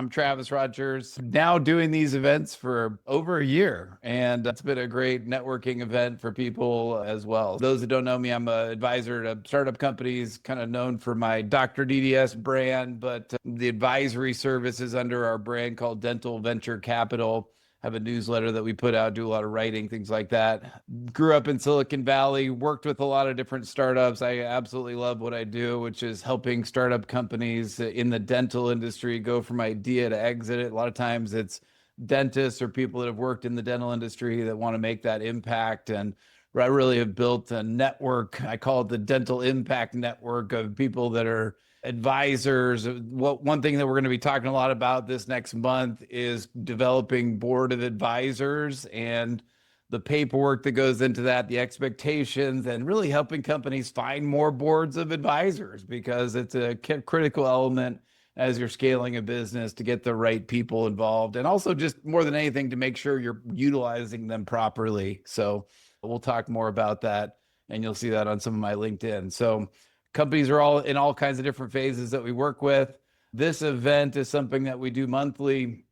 I'm Travis Rogers, now doing these events for over a year, and it's been a great networking event for people as well. Those that don't know me, I'm an advisor to startup companies, kind of known for my Dr. DDS brand, but the advisory service is under our brand called Dental Venture Capital. Have a newsletter that we put out, do a lot of writing, things like that. Grew up in Silicon Valley, worked with a lot of different startups. I absolutely love what I do, which is helping startup companies in the dental industry go from idea to exit it. A lot of times it's dentists or people that have worked in the dental industry that want to make that impact. And I really have built a network. I call it the Dental Impact Network of people that are advisors. One thing that we're going to be talking a lot about this next month is developing board of advisors and the paperwork that goes into that, the expectations, and really helping companies find more boards of advisors, because it's a critical element as you're scaling a business to get the right people involved, and also just more than anything to make sure you're utilizing them properly. So we'll talk more about that, and you'll see that on some of my LinkedIn. So companies are all in all kinds of different phases that we work with. This event is something that we do monthly.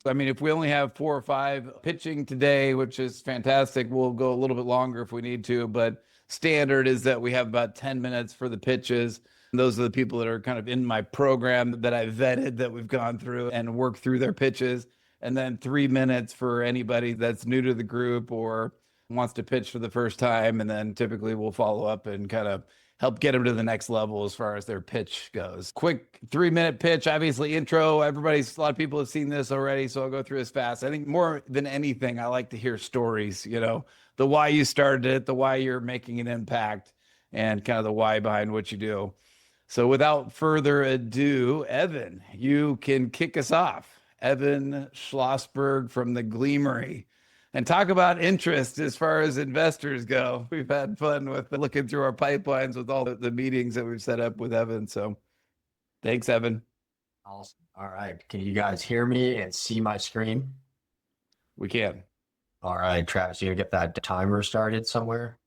I mean, if we only have 4 or 5 pitching today, which is fantastic, we'll go a little bit longer if we need to, but standard is that we have about 10 minutes for the pitches. And those are the people that are kind of in my program that I vetted, that we've gone through and worked through their pitches. And then 3 minutes for anybody that's new to the group or wants to pitch for the first time. And then typically we'll follow up and kind of help get them to the next level as far as their pitch goes. Quick 3-minute pitch, obviously intro. A lot of people have seen this already, so I'll go through this fast. I think more than anything, I like to hear stories, the why you started it, the why you're making an impact, and kind of the why behind what you do. So without further ado, Evan, you can kick us off. Evan Schlossberg from the Gleamery. And talk about interest as far as investors go. We've had fun with looking through our pipelines with all the meetings that we've set up with Evan. So thanks, Evan. Awesome. All right. Can you guys hear me and see my screen? We can. All right, Travis, you gonna get that timer started somewhere?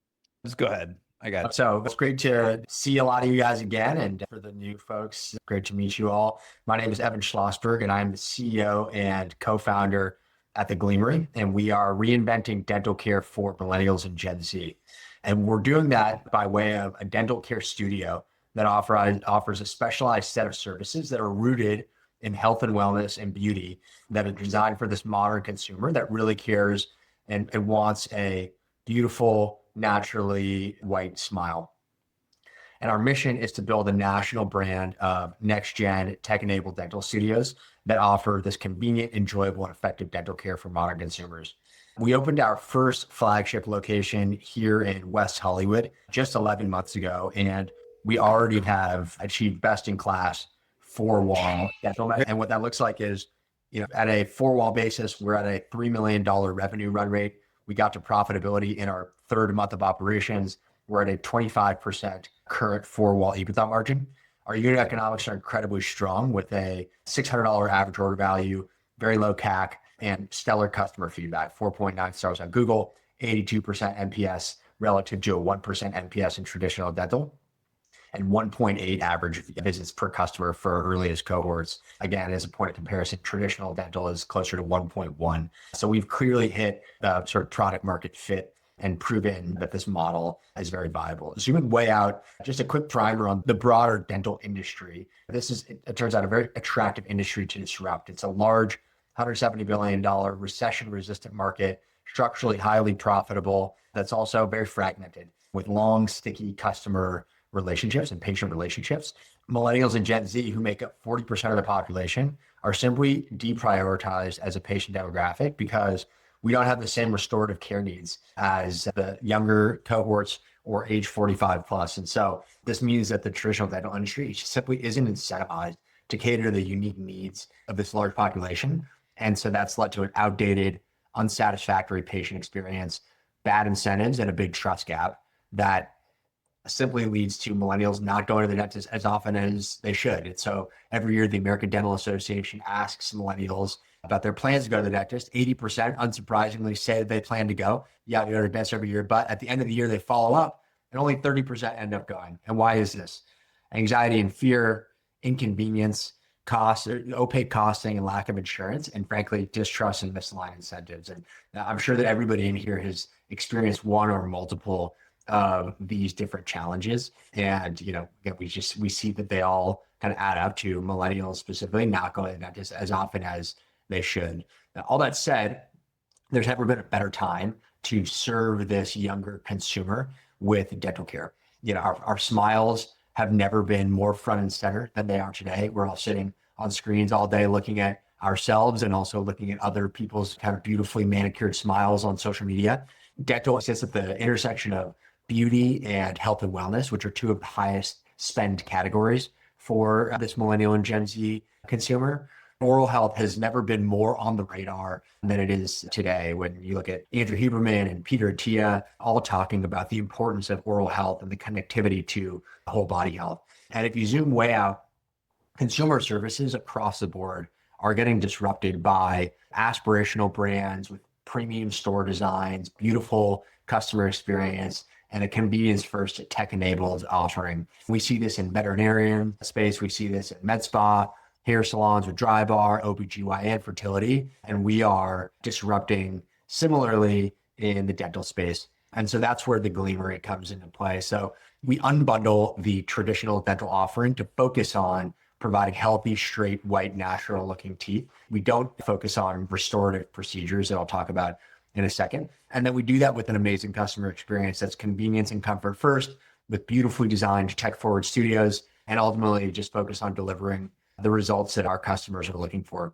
Just go ahead. I got it. So it's great to see a lot of you guys again. And for the new folks, great to meet you all. My name is Evan Schlossberg, and I'm the CEO and co-founder at the Gleamery, and we are reinventing dental care for millennials and Gen Z. And we're doing that by way of a dental care studio that offers a specialized set of services that are rooted in health and wellness and beauty, that are designed for this modern consumer that really cares and wants a beautiful, naturally white smile. And our mission is to build a national brand of next-gen tech-enabled dental studios that offer this convenient, enjoyable, and effective dental care for modern consumers. We opened our first flagship location here in West Hollywood just 11 months ago, and we already have achieved best-in-class 4-wall dental. And what that looks like is, at a 4-wall basis, we're at a $3 million revenue run rate. We got to profitability in our 3rd month of operations. We're at a 25% current 4-wall EBITDA margin. Our unit economics are incredibly strong, with a $600 average order value, very low CAC, and stellar customer feedback. 4.9 stars on Google, 82% NPS relative to a 1% NPS in traditional dental, and 1.8 average visits per customer for our earliest cohorts. Again, as a point of comparison, traditional dental is closer to 1.1. So we've clearly hit the sort of product market fit and proven that this model is very viable. Zooming way out, just a quick primer on the broader dental industry. This is, it turns out, a very attractive industry to disrupt. It's a large $170 billion recession-resistant market, structurally highly profitable, that's also very fragmented, with long, sticky customer relationships and patient relationships. Millennials and Gen Z, who make up 40% of the population, are simply deprioritized as a patient demographic because we don't have the same restorative care needs as the younger cohorts or age 45 plus. And so this means that the traditional dental industry simply isn't incentivized to cater to the unique needs of this large population. And so that's led to an outdated, unsatisfactory patient experience, bad incentives, and a big trust gap that simply leads to millennials not going to the dentist as often as they should. And so every year, the American Dental Association asks millennials about their plans to go to the dentist. 80%, unsurprisingly, say that they plan to go. Yeah, they go to the dentist every year, but at the end of the year, they follow up and only 30% end up going. And why is this? Anxiety and fear, inconvenience, costs, opaque costing and lack of insurance, and frankly, distrust and misaligned incentives. And I'm sure that everybody in here has experienced one or multiple of these different challenges. And, again, we see that they all kind of add up to millennials specifically not going to the dentist as often as they should. Now, all that said, there's never been a better time to serve this younger consumer with dental care. Our smiles have never been more front and center than they are today. We're all sitting on screens all day looking at ourselves and also looking at other people's kind of beautifully manicured smiles on social media. Dental sits at the intersection of beauty and health and wellness, which are two of the highest spend categories for this millennial and Gen Z consumer. Oral health has never been more on the radar than it is today. When you look at Andrew Huberman and Peter Attia, all talking about the importance of oral health and the connectivity to whole body health. And if you zoom way out, consumer services across the board are getting disrupted by aspirational brands with premium store designs, beautiful customer experience, and a convenience first tech-enabled offering. We see this in veterinarian space. We see this in med spa, hair salons with dry bar, OBGYN fertility, and we are disrupting similarly in the dental space. And so that's where the Gleamery comes into play. So we unbundle the traditional dental offering to focus on providing healthy, straight, white, natural looking teeth. We don't focus on restorative procedures that I'll talk about in a second. And then we do that with an amazing customer experience that's convenience and comfort first, with beautifully designed tech-forward studios, and ultimately just focus on delivering the results that our customers are looking for.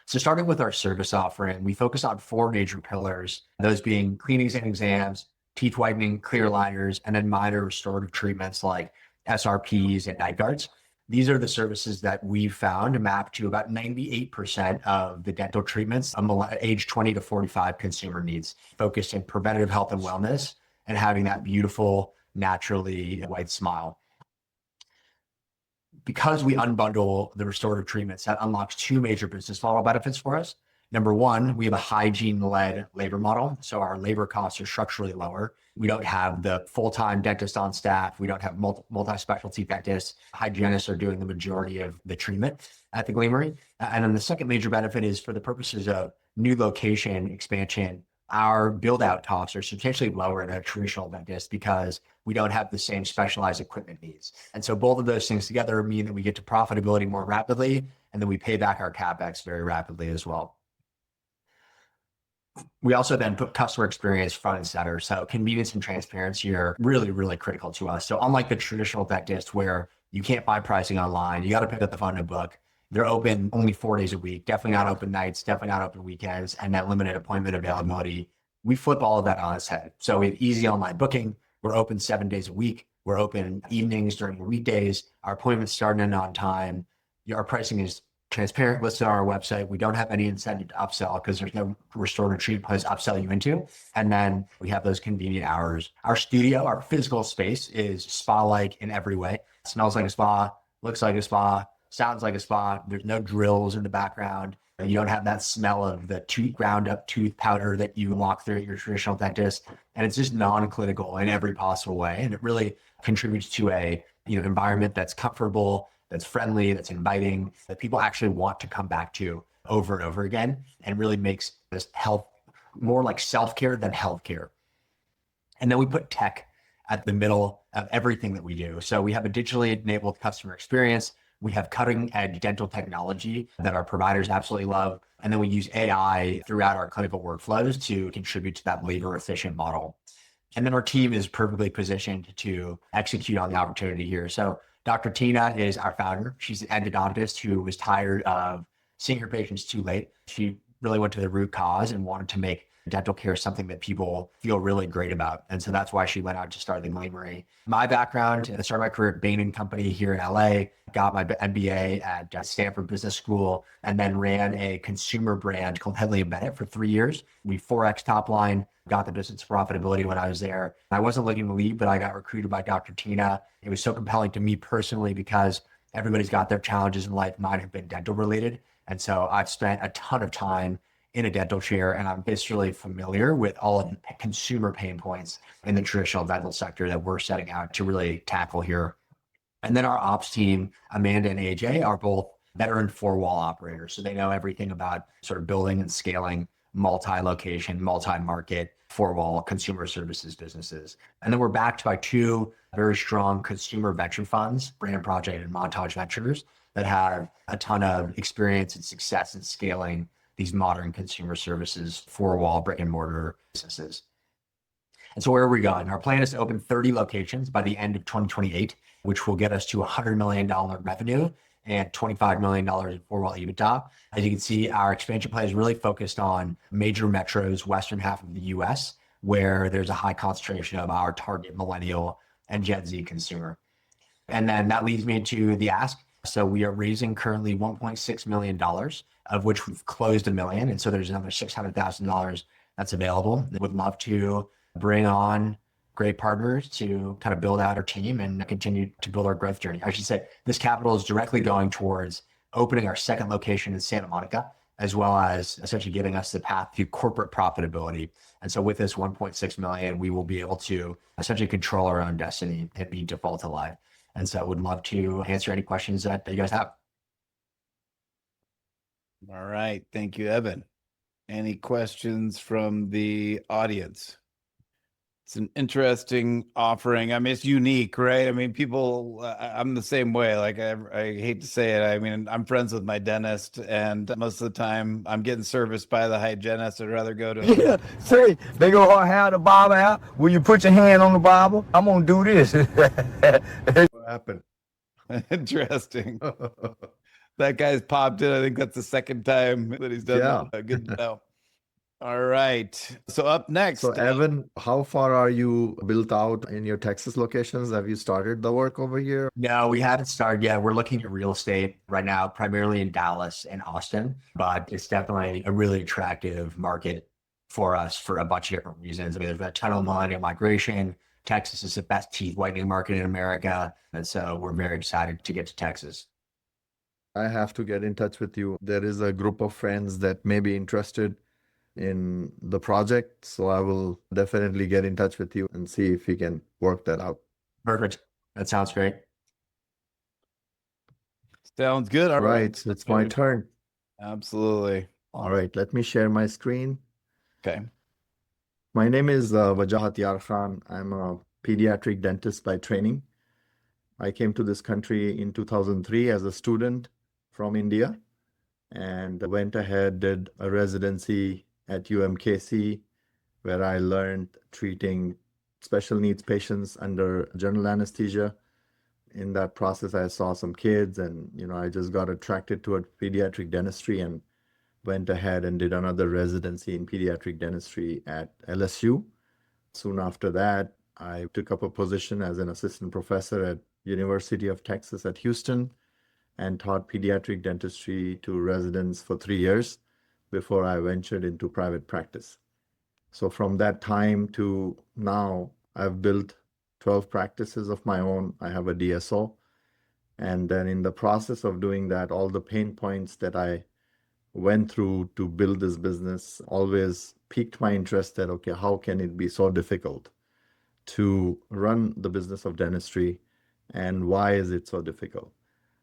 So starting with our service offering, we focus on 4 major pillars, those being cleanings and exams, teeth whitening, clear aligners, and then minor restorative treatments like SRPs and night guards. These are the services that we've found map to about 98% of the dental treatments age 20 to 45 consumer needs, focused in preventative health and wellness and having that beautiful, naturally white smile. Because we unbundle the restorative treatments, that unlocks 2 major business model benefits for us. Number one, we have a hygiene-led labor model, so our labor costs are structurally lower. We don't have the full-time dentist on staff. We don't have multi-specialty dentists. Hygienists are doing the majority of the treatment at the Gleamery. And then the second major benefit is for the purposes of new location expansion, our build-out costs are substantially lower than a traditional dentist because we don't have the same specialized equipment needs. And so both of those things together mean that we get to profitability more rapidly, and then we pay back our CapEx very rapidly as well. We also then put customer experience front and center. So convenience and transparency are really, really critical to us. So unlike the traditional dentist where you can't find pricing online, you got to pick up the phone and book. They're open only 4 days a week, definitely not open nights, definitely not open weekends, and that limited appointment availability. We flip all of that on its head. So we have easy online booking. We're open 7 days a week. We're open evenings during the weekdays. Our appointments start in on time. Our pricing is transparent, listed on our website. We don't have any incentive to upsell because there's no restorative treatment place to upsell you into. And then we have those convenient hours. Our studio, our physical space is spa-like in every way. It smells like a spa, looks like a spa, sounds like a spa. There's no drills in the background. You don't have that smell of the ground up tooth powder that you walk through at your traditional dentist. And it's just non-clinical in every possible way. And it really contributes to a environment that's comfortable, that's friendly, that's inviting, that people actually want to come back to over and over again, and really makes this health more like self-care than healthcare. And then we put tech at the middle of everything that we do. So we have a digitally enabled customer experience. We have cutting edge dental technology that our providers absolutely love. And then we use AI throughout our clinical workflows to contribute to that labor efficient model. And then our team is perfectly positioned to execute on the opportunity here. So Dr. Tina is our founder. She's an endodontist who was tired of seeing her patients too late. She really went to the root cause and wanted to make dental care something that people feel really great about. And so that's why she went out to start the Gleamery. My background, I started my career at Bain & Company here in LA, got my MBA at Stanford Business School, and then ran a consumer brand called Headley & Bennett for 3 years. We 4X top line, got the business profitability when I was there. I wasn't looking to leave, but I got recruited by Dr. Tina. It was so compelling to me personally because everybody's got their challenges in life. Mine have been dental related. And so I've spent a ton of time in a dental chair, and I'm viscerally familiar with all of the consumer pain points in the traditional dental sector that we're setting out to really tackle here. And then our ops team, Amanda and AJ, are both veteran four-wall operators. So they know everything about sort of building and scaling multi-location, multi-market, four-wall consumer services businesses. And then we're backed by two very strong consumer venture funds, Brand Project and Montage Ventures, that have a ton of experience and success in scaling these modern consumer services, four-wall brick and mortar businesses. And so where are we going? Our plan is to open 30 locations by the end of 2028, which will get us to $100 million revenue and $25 million in four-wall EBITDA. As you can see, our expansion plan is really focused on major metros, western half of the US, where there's a high concentration of our target millennial and Gen Z consumer. And then that leads me to the ask. So we are raising currently $1.6 million, of which we've closed $1 million. And so there's another $600,000 that's available. Would love to bring on great partners to kind of build out our team and continue to build our growth journey. I should say this capital is directly going towards opening our second location in Santa Monica, as well as essentially giving us the path to corporate profitability. And so with this 1.6 million, we will be able to essentially control our own destiny and be default alive. And so I would love to answer any questions that you guys have. All right. Thank you, Evan. Any questions from the audience? It's an interesting offering. I mean, it's unique, right? I mean, people, I'm the same way. Like, I hate to say it. I mean, I'm friends with my dentist, and most of the time I'm getting serviced by the hygienist. I'd rather go to. Yeah, say, they go have the Bible out. Will you put your hand on the Bible? I'm going to do this. What happened? Interesting. That guy's popped in. I think that's the second time that he's done that. Good to know. All right. So up next. So Evan, how far are you built out in your Texas locations? Have you started the work over here? No, we haven't started yet. We're looking at real estate right now, primarily in Dallas and Austin, but it's definitely a really attractive market for us for a bunch of different reasons. I mean, there's a ton of millennial migration. Texas is the best teeth whitening market in America. And so we're very excited to get to Texas. I have to get in touch with you. There is a group of friends that may be interested in the project. So I will definitely get in touch with you and see if we can work that out. Perfect. That sounds great. Sounds good. All right. It's my turn. Absolutely. All right. Let me share my screen. Okay. My name is Wajahat Yar Khan. I'm a pediatric dentist by training. I came to this country in 2003 as a student from India and went ahead, did a residency at UMKC, where I learned treating special needs patients under general anesthesia. In that process, I saw some kids and, I just got attracted to pediatric dentistry and went ahead and did another residency in pediatric dentistry at LSU. Soon after that, I took up a position as an assistant professor at University of Texas at Houston and taught pediatric dentistry to residents for 3 years before I ventured into private practice. So from that time to now, I've built 12 practices of my own. I have a DSO. And then in the process of doing that, all the pain points that I went through to build this business always piqued my interest that, okay, how can it be so difficult to run the business of dentistry and why is it so difficult?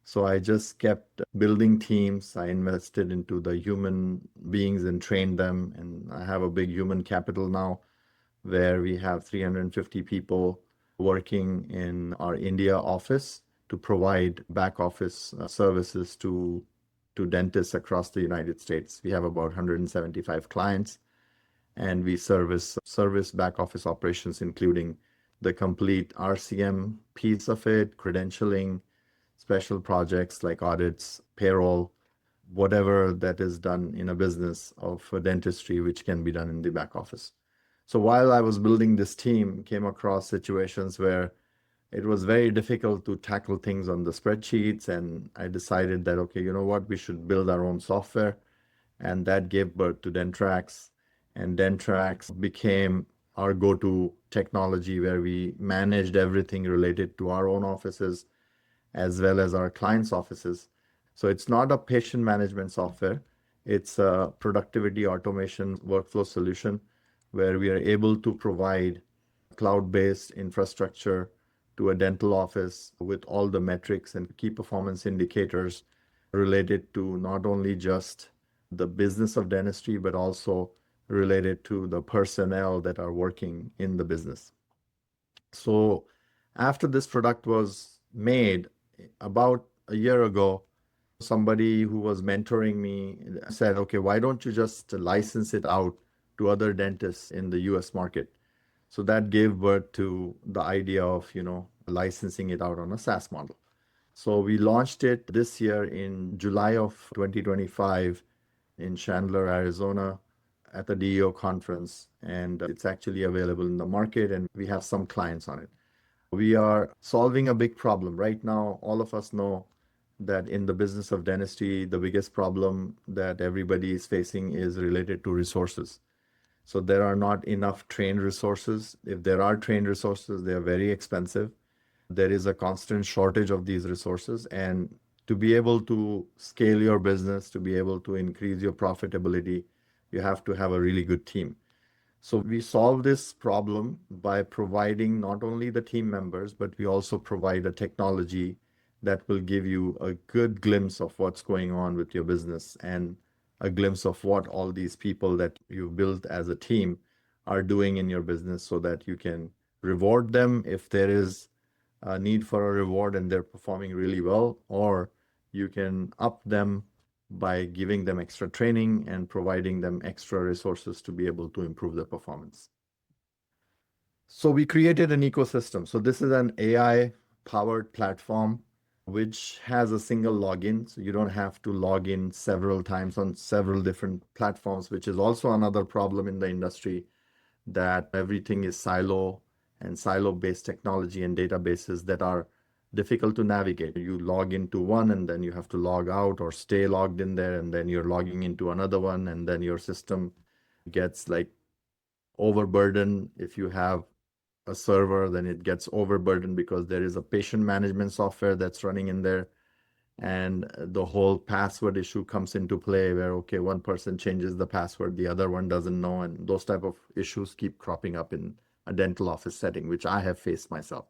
So I just kept building teams. I invested into the human beings and trained them. And I have a big human capital now where we have 350 people working in our India office to provide back office services to dentists across the United States. We have about 175 clients and we service back office operations, including the complete RCM piece of it, credentialing, special projects like audits, payroll, whatever that is done in a business of dentistry, which can be done in the back office. So while I was building this team, came across situations where it was very difficult to tackle things on the spreadsheets. And I decided that, okay, you know what, we should build our own software. And that gave birth to DentTracks. And DentTracks became our go-to technology where we managed everything related to our own offices as well as our clients' offices. So it's not a patient management software. It's a productivity automation workflow solution where we are able to provide cloud-based infrastructure to a dental office with all the metrics and key performance indicators related to not only just the business of dentistry, but also related to the personnel that are working in the business. So after this product was made about a year ago, somebody who was mentoring me said, okay, why don't you just license it out to other dentists in the US market? So that gave birth to the idea of, licensing it out on a SaaS model. So we launched it this year in July of 2025 in Chandler, Arizona at the DEO conference. And it's actually available in the market and we have some clients on it. We are solving a big problem. Right now, all of us know that in the business of dentistry, the biggest problem that everybody is facing is related to resources. So there are not enough trained resources. If there are trained resources, they are very expensive. There is a constant shortage of these resources. And to be able to scale your business, to be able to increase your profitability, you have to have a really good team. So we solve this problem by providing not only the team members, but we also provide a technology that will give you a good glimpse of what's going on with your business and a glimpse of what all these people that you built as a team are doing in your business so that you can reward them if there is a need for a reward and they're performing really well, or you can up them by giving them extra training and providing them extra resources to be able to improve their performance. So we created an ecosystem. So this is an AI-powered platform which has a single login. So you don't have to log in several times on several different platforms, which is also another problem in the industry, that everything is silo and silo-based technology and databases that are difficult to navigate. You log into one and then you have to log out or stay logged in there, and then you're logging into another one, and then your system gets like overburdened. If you have a server, then it gets overburdened because there is a patient management software that's running in there. And the whole password issue comes into play where, okay, one person changes the password, the other one doesn't know. And those type of issues keep cropping up in a dental office setting, which I have faced myself.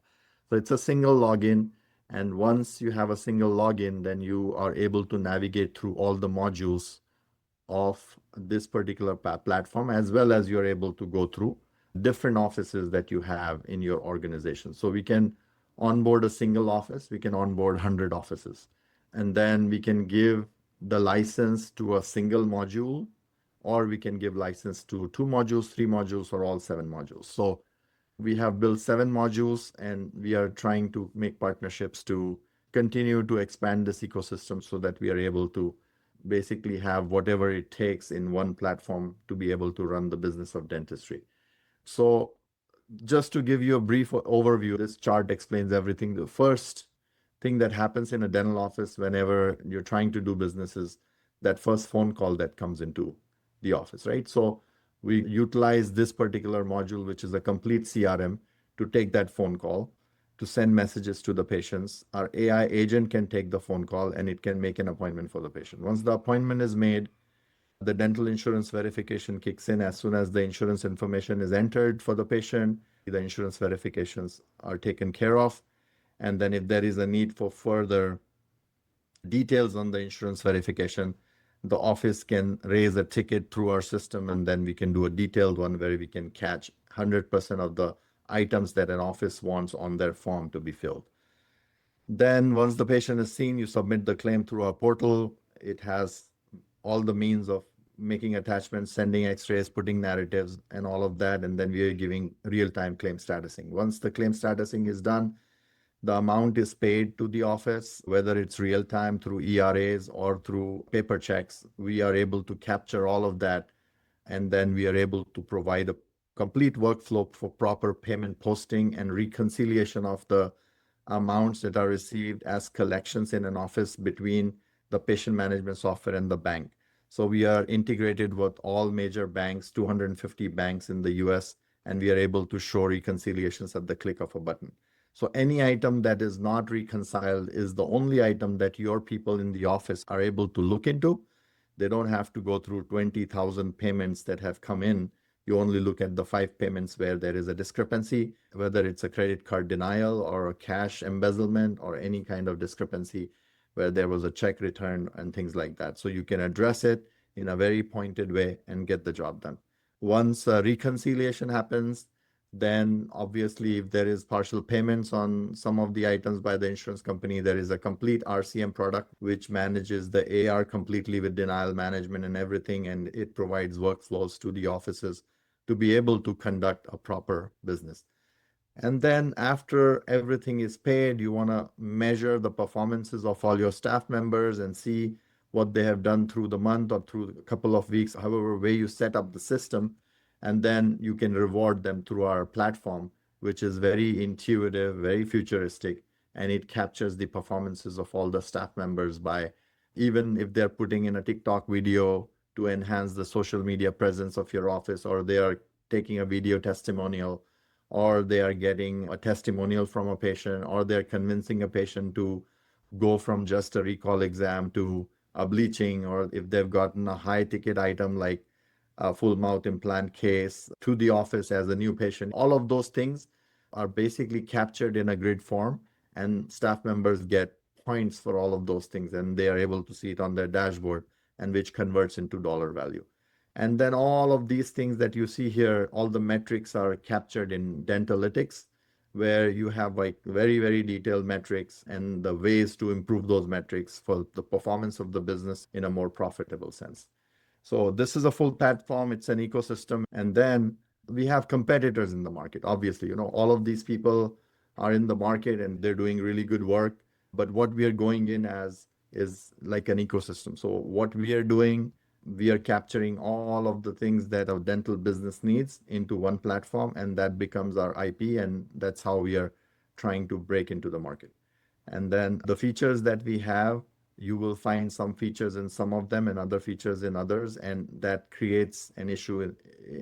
So it's a single login. And once you have a single login, then you are able to navigate through all the modules of this particular platform, as well as you're able to go through different offices that you have in your organization. So we can onboard a single office, we can onboard 100 offices, and then we can give the license to a single module, or we can give license to 2 modules, 3 modules, or all 7 modules. So we have built 7 modules, and we are trying to make partnerships to continue to expand this ecosystem so that we are able to basically have whatever it takes in one platform to be able to run the business of dentistry. So just to give you a brief overview, this chart explains everything. The first thing that happens in a dental office whenever you're trying to do business is that first phone call that comes into the office, right? So we utilize this particular module, which is a complete CRM, to take that phone call, to send messages to the patients. Our AI agent can take the phone call and it can make an appointment for the patient. Once the appointment is made, the dental insurance verification kicks in. As soon as the insurance information is entered for the patient, the insurance verifications are taken care of. And then if there is a need for further details on the insurance verification, the office can raise a ticket through our system, and then we can do a detailed one where we can catch 100% of the items that an office wants on their form to be filled. Then once the patient is seen, you submit the claim through our portal. It has all the means of making attachments, sending x-rays, putting narratives, and all of that. And then we are giving real-time claim statusing. Once the claim statusing is done, the amount is paid to the office, whether it's real-time through ERAs or through paper checks. We are able to capture all of that, and then we are able to provide a complete workflow for proper payment posting and reconciliation of the amounts that are received as collections in an office between the patient management software and the bank. So we are integrated with all major banks, 250 banks in the US, and we are able to show reconciliations at the click of a button. So any item that is not reconciled is the only item that your people in the office are able to look into. They don't have to go through 20,000 payments that have come in. You only look at the 5 payments where there is a discrepancy, whether it's a credit card denial or a cash embezzlement or any kind of discrepancy. where there was a check return and things like that. So you can address it in a very pointed way and get the job done. Once reconciliation happens, then obviously if there is partial payments on some of the items by the insurance company, there is a complete RCM product which manages the AR completely with denial management and everything, and it provides workflows to the offices to be able to conduct a proper business. And then after everything is paid, you want to measure the performances of all your staff members and see what they have done through the month or through a couple of weeks, however way you set up the system. And then you can reward them through our platform, which is very intuitive, very futuristic, and it captures the performances of all the staff members by, even if they're putting in a TikTok video to enhance the social media presence of your office, or they are taking a video testimonial, or they are getting a testimonial from a patient, or they're convincing a patient to go from just a recall exam to a bleaching, or if they've gotten a high ticket item like a full mouth implant case to the office as a new patient. All of those things are basically captured in a grid form, and staff members get points for all of those things, and they are able to see it on their dashboard, and which converts into dollar value. And then all of these things that you see here, all the metrics are captured in Dentalytics, where you have like very, very detailed metrics and the ways to improve those metrics for the performance of the business in a more profitable sense. So this is a full platform. It's an ecosystem. And then we have competitors in the market. Obviously, all of these people are in the market and they're doing really good work. But what we are going in as is like an ecosystem. So what we are doing, we are capturing all of the things that a dental business needs into one platform, and that becomes our IP, and that's how we are trying to break into the market. And then the features that we have, you will find some features in some of them and other features in others, and that creates an issue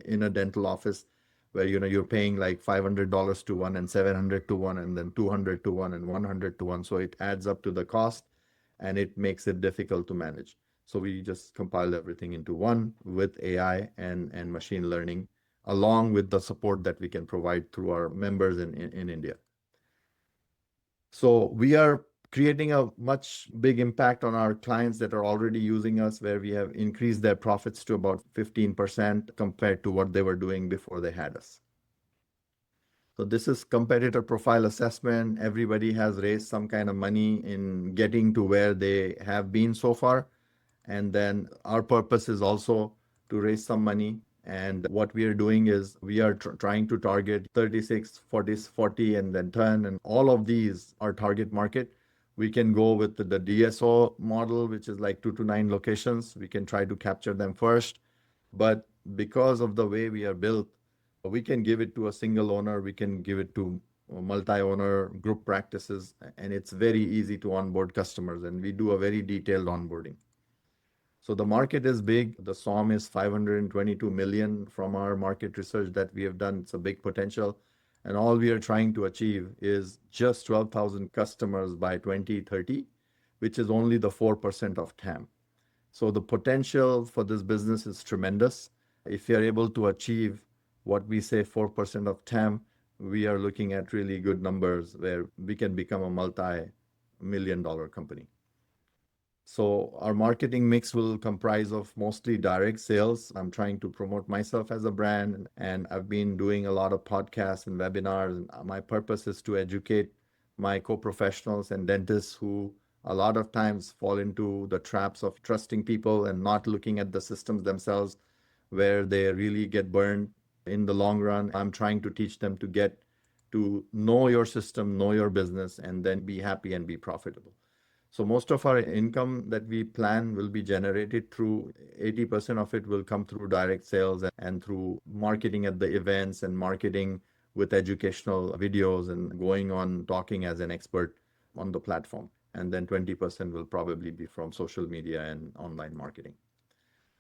in a dental office where you're paying like $500 to one and $700 to one and then $200 to one and $100 to one. So it adds up to the cost and it makes it difficult to manage. So we just compile everything into one with AI and machine learning, along with the support that we can provide through our members in India. So we are creating a much big impact on our clients that are already using us, where we have increased their profits to about 15% compared to what they were doing before they had us. So this is competitor profile assessment. Everybody has raised some kind of money in getting to where they have been so far. And then our purpose is also to raise some money. And what we are doing is we are trying to target 36, 40, and then 10. And all of these are target market. We can go with the DSO model, which is like 2 to 9 locations. We can try to capture them first. But because of the way we are built, we can give it to a single owner. We can give it to multi-owner group practices. And it's very easy to onboard customers. And we do a very detailed onboarding. So the market is big. The SOM is 522 million from our market research that we have done. It's a big potential. And all we are trying to achieve is just 12,000 customers by 2030, which is only the 4% of TAM. So the potential for this business is tremendous. If you're able to achieve what we say 4% of TAM, we are looking at really good numbers where we can become a multi-million-dollar company. So our marketing mix will comprise of mostly direct sales. I'm trying to promote myself as a brand, and I've been doing a lot of podcasts and webinars. And my purpose is to educate my co-professionals and dentists who a lot of times fall into the traps of trusting people and not looking at the systems themselves, where they really get burned in the long run. I'm trying to teach them to get to know your system, know your business, and then be happy and be profitable. So most of our income that we plan will be generated through 80% of it will come through direct sales and through marketing at the events and marketing with educational videos and going on talking as an expert on the platform. And then 20% will probably be from social media and online marketing.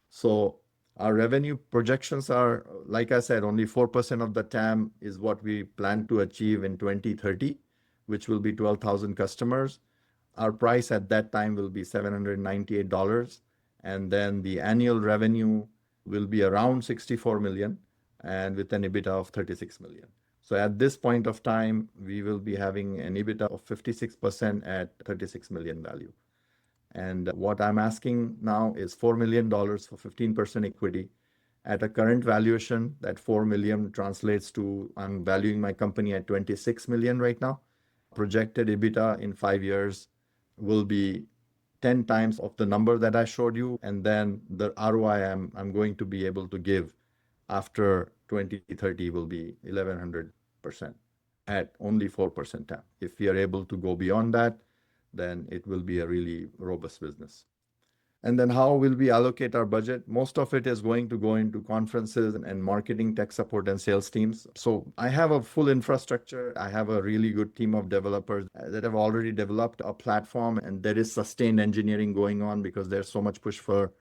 So our revenue projections are, like I said, only 4% of the TAM is what we plan to achieve in 2030, which will be 12,000 customers. Our price at that time will be $798, and then the annual revenue will be around 64 million and with an EBITDA of 36 million. So at this point of time, we will be having an EBITDA of 56% at 36 million value. And what I'm asking now is $4 million for 15% equity. At a current valuation, that 4 million translates to, I'm valuing my company at 26 million right now. Projected EBITDA in 5 years will be 10 times of the number that I showed you. And then the ROI I'm going to be able to give after 2030 will be 1100% at only 4% TAM. If we are able to go beyond that, then it will be a really robust business. And then how will we allocate our budget? Most of it is going to go into conferences and marketing, tech support, and sales teams. So I have a full infrastructure. I have a really good team of developers that have already developed a platform, and there is sustained engineering going on because there's so much push for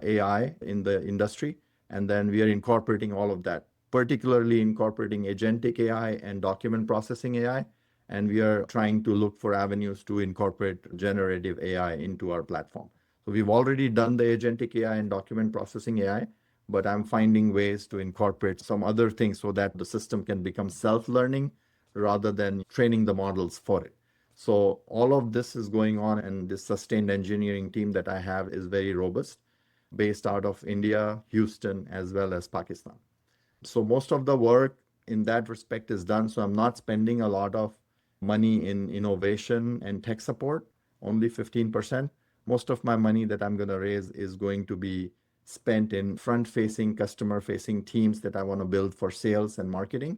AI in the industry. And then we are incorporating all of that, particularly incorporating agentic AI and document processing AI. And we are trying to look for avenues to incorporate generative AI into our platform. So we've already done the agentic AI and document processing AI, but I'm finding ways to incorporate some other things so that the system can become self-learning rather than training the models for it. So all of this is going on, and this sustained engineering team that I have is very robust, based out of India, Houston, as well as Pakistan. So most of the work in that respect is done. So I'm not spending a lot of money in innovation and tech support, only 15%. Most of my money that I'm going to raise is going to be spent in front-facing, customer-facing teams that I want to build for sales and marketing.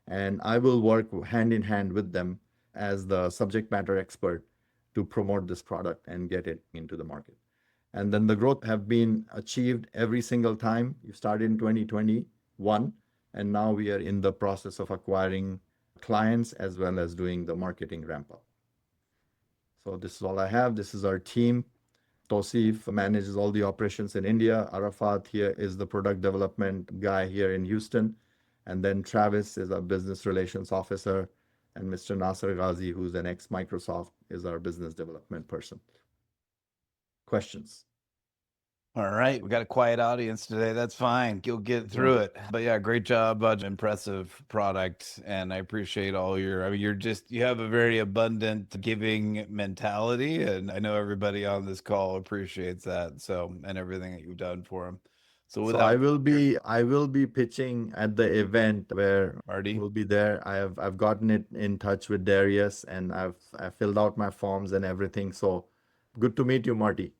And I will work hand in hand with them as the subject matter expert to promote this product and get it into the market. And then the growth have been achieved every single time. You started in 2021, and now we are in the process of acquiring clients as well as doing the marketing ramp up. So this is all I have. This is our team. Tosif manages all the operations in India. Arafat here is the product development guy here in Houston. And then Travis is our business relations officer. And Mr. Nasser Ghazi, who's an ex-Microsoft, is our business development person. Questions? All right, we got a quiet audience today. That's fine. You'll get through it. But yeah, great job. Impressive product. And I appreciate all your, I mean, you have a very abundant giving mentality. And I know everybody on this call appreciates that. So, and everything that you've done for them. So I will be pitching at the event where Marty will be there. I've gotten it in touch with Darius, and I've filled out my forms and everything. So good to meet you, Marty.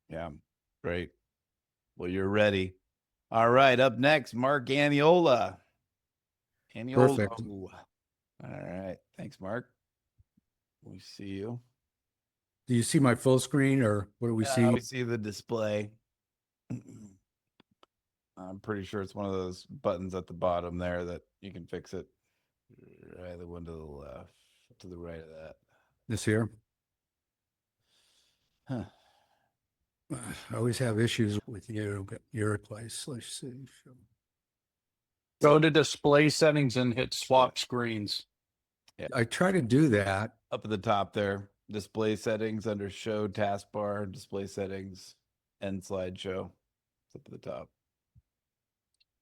Yeah, great. Well, you're ready. All right, up next, Mark Aniola. Perfect. All right, thanks, Mark. We see you. Do you see my full screen, or what do we see? We see the display. I'm pretty sure it's one of those buttons at the bottom there that you can fix it. Right, the one to the left, to the right of that. This here? Huh. I always have issues with your place. Let's see. Go to display settings and hit swap screens. Yeah. I try to do that. Up at the top there, display settings under show taskbar, display settings, end slideshow. It's up at the top.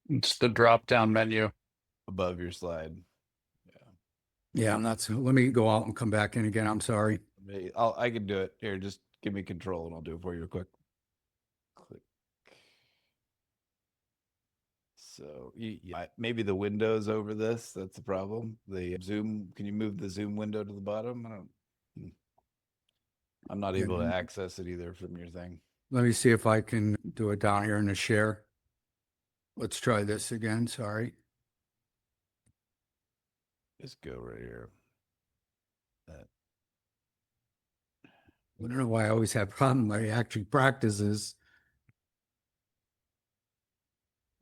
It's the drop down menu Above your slide. Yeah, I'm not. Let me go out and come back in again. I'm sorry. I can do it. Here, just give me control and I'll do it for you real quick. Click. So maybe the window's over this. That's the problem. The zoom. Can you move the zoom window to the bottom? I'm not able to access it either from your thing. Let me see if I can do it down here in the share. Let's try this again. Sorry. Just go right here. I don't know why I always have problem. I actually practice this.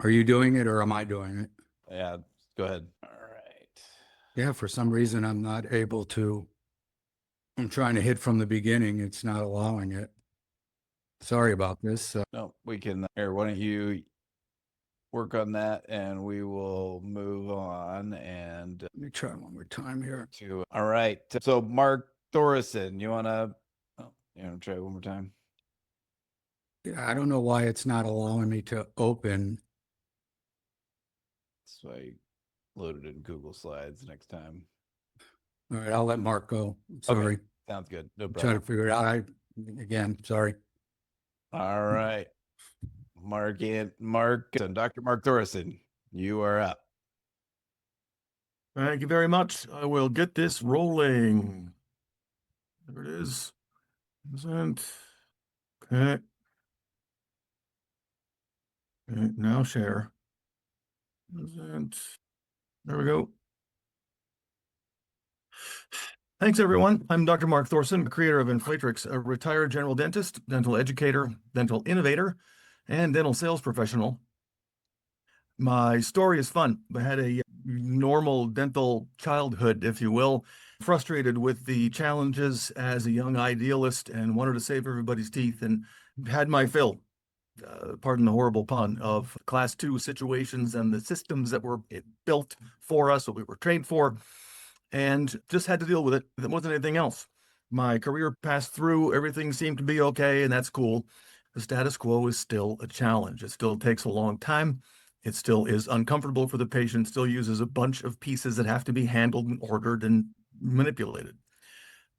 Are you doing it or am I doing it? Yeah, go ahead. All right. Yeah, for some reason I'm not able to. I'm trying to hit from the beginning. It's not allowing it. Sorry about this. No, we can. Here, why don't you work on that and we will move on. And let me try one more time here. All right. So Mark Thorison, you want to try one more time? Yeah, I don't know why it's not allowing me to open. So I load it in Google Slides next time. All right, I'll let Mark go. Sorry. Okay. Sounds good. No Try to problem. figure it out. Again, sorry. All right. Dr. Mark Thorson, you are up. Thank you very much. I will get this rolling. There it is. Present. Okay. Okay, now share. Present. There we go. Thanks, everyone. I'm Dr. Mark Thorson, creator of Effex, a retired general dentist, dental educator, dental innovator, and dental sales professional. My story is fun. I had a normal dental childhood, if you will, frustrated with the challenges as a young idealist and wanted to save everybody's teeth, and had my fill, pardon the horrible pun, of class 2 situations and the systems that were built for us, what we were trained for, and just had to deal with it. There wasn't anything else. My career passed through, everything seemed to be okay, and that's cool. The status quo is still a challenge. It still takes a long time. It still is uncomfortable for the patient, still uses a bunch of pieces that have to be handled and ordered and manipulated.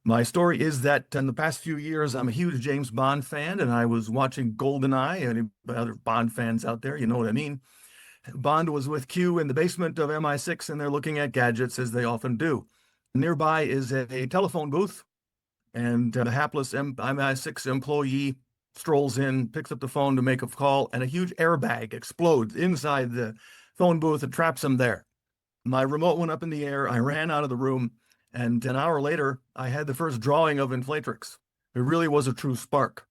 My story is that in the past few years, I'm a huge James Bond fan, and I was watching GoldenEye. Any other Bond fans out there, you know what I mean. Bond was with Q in the basement of MI6, and they're looking at gadgets, as they often do. Nearby is a telephone booth, and the hapless MI6 employee strolls in, picks up the phone to make a call, and a huge airbag explodes inside the phone booth and traps him there. My remote went up in the air. I ran out of the room, and an hour later, I had the first drawing of Effex. It really was a true spark.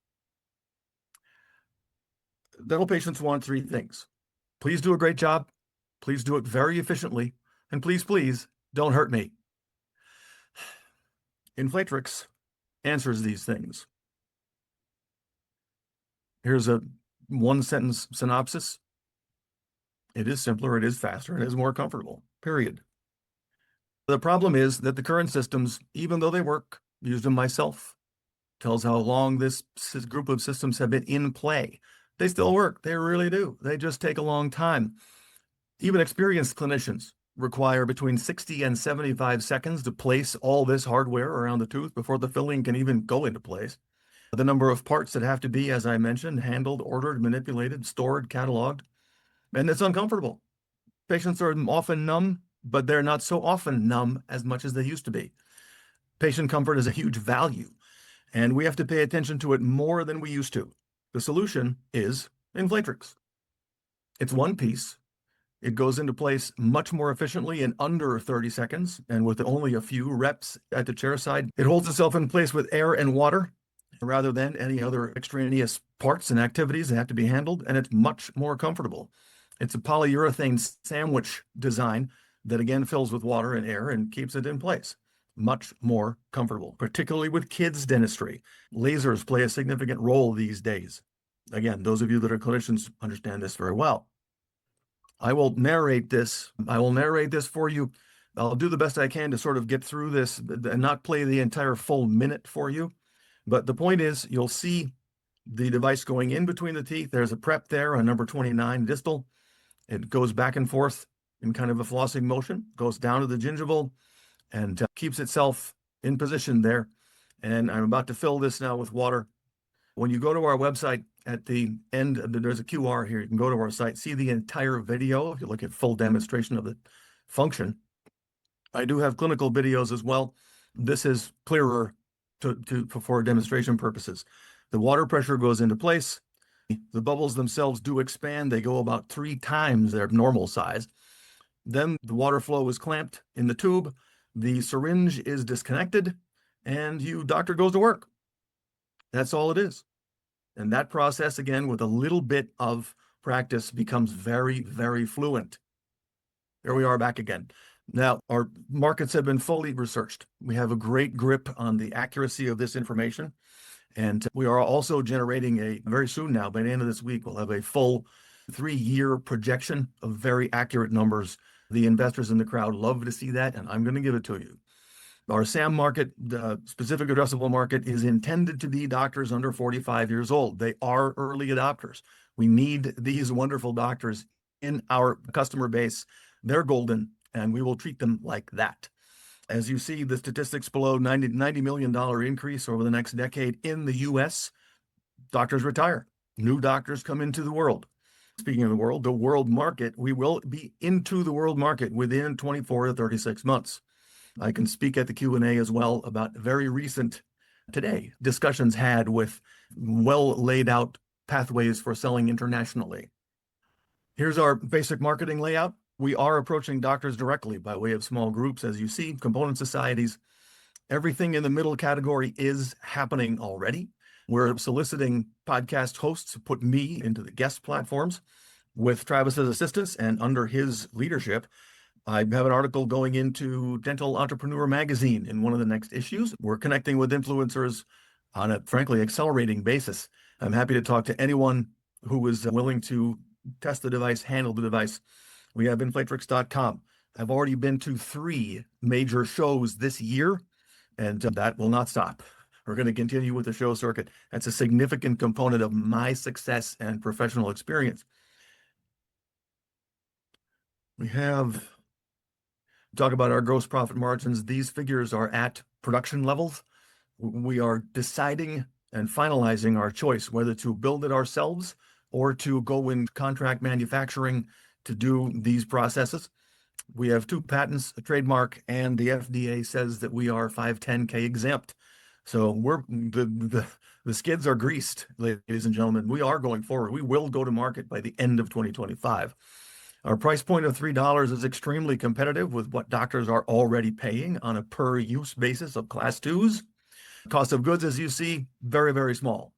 Dental patients want 3 things. Please do a great job. Please do it very efficiently. And please, please, don't hurt me. Effex answers these things. Here's a 1-sentence synopsis. It is simpler, it is faster, it is more comfortable, period. The problem is that the current systems, even though they work, used them myself, tells how long this group of systems have been in play. They still work, they really do. They just take a long time. Even experienced clinicians require between 60 and 75 seconds to place all this hardware around the tooth before the filling can even go into place. The number of parts that have to be, as I mentioned, handled, ordered, manipulated, stored, cataloged, and it's uncomfortable. Patients are often numb, but they're not so often numb as much as they used to be. Patient comfort is a huge value, and we have to pay attention to it more than we used to. The solution is Effex. It's one piece. It goes into place much more efficiently in under 30 seconds, and with only a few reps at the chair side. It holds itself in place with air and water, rather than any other extraneous parts and activities that have to be handled, and it's much more comfortable. It's a polyurethane sandwich design that again fills with water and air and keeps it in place. Much more comfortable, particularly with kids' dentistry. Lasers play a significant role these days. Again, those of you that are clinicians understand this very well. I will narrate this for you. I'll do the best I can to sort of get through this and not play the entire full minute for you. But the point is, you'll see the device going in between the teeth. There's a prep there on number 29 distal. It goes back and forth in kind of a flossing motion, goes down to the gingival, and keeps itself in position there. And I'm about to fill this now with water. When you go to our website at the end, there's a QR here. You can go to our site, see the entire video. If you look at full demonstration of the function, I do have clinical videos as well. This is clearer for demonstration purposes. The water pressure goes into place. The bubbles themselves do expand. They go about 3 times their normal size. Then the water flow is clamped in the tube. The syringe is disconnected, and doctor goes to work. That's all it is. And that process, again, with a little bit of practice, becomes very, very fluent. Here we are back again. Now, our markets have been fully researched. We have a great grip on the accuracy of this information. And we are also generating very soon now, by the end of this week, we'll have a full 3-year projection of very accurate numbers. The investors in the crowd love to see that, and I'm going to give it to you. Our SAM market, the specific addressable market, is intended to be doctors under 45 years old. They are early adopters. We need these wonderful doctors in our customer base. They're golden, and we will treat them like that. As you see, the statistics below $90 million increase over the next decade in the US, doctors retire. New doctors come into the world. Speaking of the world market, we will be into the world market within 24 to 36 months. I can speak at the Q&A as well about very recent today discussions had with well laid out pathways for selling internationally. Here's our basic marketing layout. We are approaching doctors directly by way of small groups, as you see, component societies. Everything in the middle category is happening already. We're soliciting podcast hosts to put me into the guest platforms with Travis's assistance and under his leadership. I have an article going into Dental Entrepreneur Magazine in one of the next issues. We're connecting with influencers on a frankly accelerating basis. I'm happy to talk to anyone who is willing to test the device, handle the device. We have Inflatrix.com. I've already been to 3 major shows this year, and that will not stop. We're going to continue with the show circuit. That's a significant component of my success and professional experience. We have talk about our gross profit margins. These figures are at production levels. We are deciding and finalizing our choice whether to build it ourselves or to go in contract manufacturing to do these processes. We have 2 patents, a trademark, and the FDA says that we are 510(k) exempt. So we're the skids are greased, ladies and gentlemen. We are going forward. We will go to market by the end of 2025. Our price point of $3 is extremely competitive with what doctors are already paying on a per use basis of class 2s. Cost of goods, as you see, very, very small.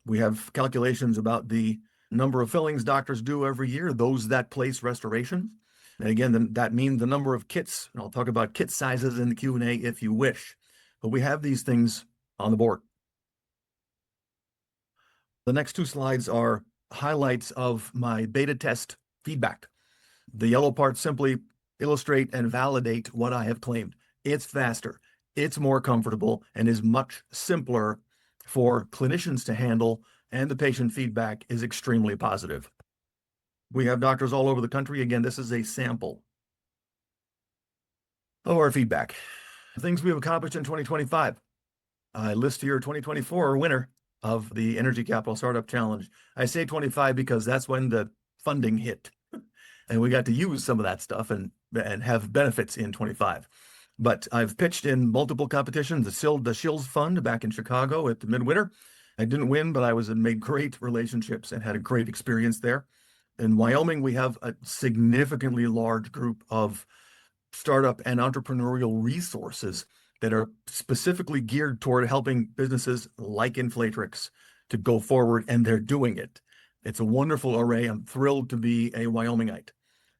We have calculations about the number of fillings doctors do every year, those that place restorations. And again, that means the number of kits, and I'll talk about kit sizes in the Q&A if you wish. But we have these things on the board. The next 2 slides are highlights of my beta test feedback. The yellow parts simply illustrate and validate what I have claimed. It's faster, it's more comfortable, and is much simpler for clinicians to handle, and the patient feedback is extremely positive. We have doctors all over the country. Again, this is a sample of our feedback. Things we've accomplished in 2025. I list here 2024 winner of the Energy Capital Startup Challenge. I say 25 because that's when the funding hit. And we got to use some of that stuff and have benefits in 25. But I've pitched in multiple competitions, the Shills Fund back in Chicago at the midwinter. I didn't win, but I made great relationships and had a great experience there. In Wyoming, we have a significantly large group of startup and entrepreneurial resources that are specifically geared toward helping businesses like Inflatrix to go forward, and they're doing it. It's a wonderful array. I'm thrilled to be a Wyomingite.